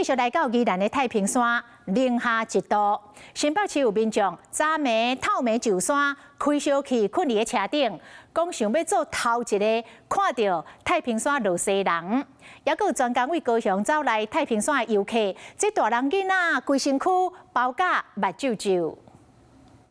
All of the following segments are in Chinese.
续来到宜兰的太平山，零下1度。新北市有民众早暝透暝上山，开烧气困伫个车顶，讲想要做头一个看到太平山落西人。也有专工为高雄走来太平山的游客，这大人囡仔规身躯包甲目睭睭。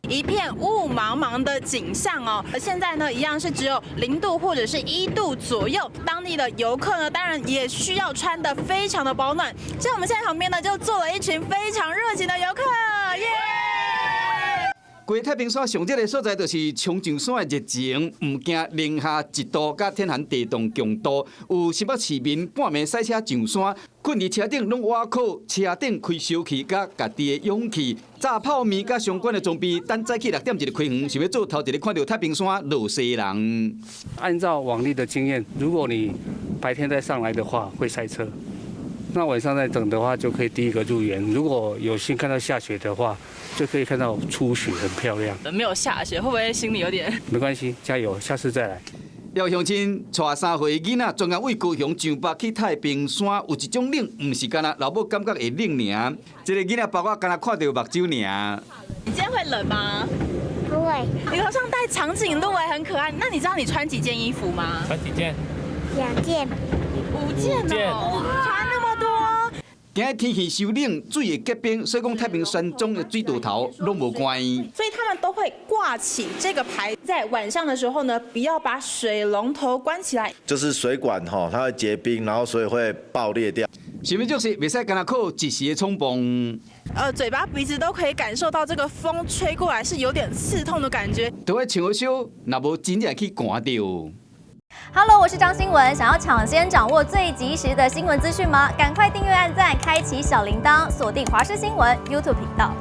一片雾茫茫的景象哦，而现在呢，一样是只有0度或者是1度左右。当地的游客呢，当然也需要穿得非常的保暖。像我们现在旁边呢，就坐了一群非常热情的游客，耶！ 规太平山上热的所在，就是冲上山的热情，唔惊零下1度，甲天寒地冻强度。有新北市民半暝驶车上山，困伫车顶拢挖靠车顶开烧气，甲家己的氧气、炸泡面甲相关的装备。等早起6点就开园，想要做头一个看到太平山落西人。按照往例的经验，如果你白天再上来的话，会塞车。 那晚上再等的话，就可以第一个入园。如果有幸看到下雪的话，就可以看到初雪，很漂亮。没有下雪，会不会心里有点？没关系，加油，下次再来。廖乡亲带3岁囡仔，专门为高雄上北去太平山，有一种冷，唔是干那老母感觉会冷尔。这个囡仔包括干那看到目睭尔。你今天会冷吗？不会。你头上戴长颈鹿哎，很可爱。那你知道你穿几件衣服吗？穿几件2件。5件哦，穿那么多。 今日天气收冷，水会结冰，所以讲太平山庄的水道头拢无关。所以他们都会挂起这个牌，在晚上的时候呢，不要把水龙头关起来。就是水管哈，它会结冰，然后所以会爆裂掉。想要就是袂使干那靠一时的冲动。嘴巴、鼻子都可以感受到这个风吹过来是有点刺痛的感觉。都要穿好少，若无真正去寒到。 Hello， 我是张新文。想要抢先掌握最及时的新闻资讯吗？赶快订阅、按赞、开启小铃铛，锁定华视新闻 YouTube 频道。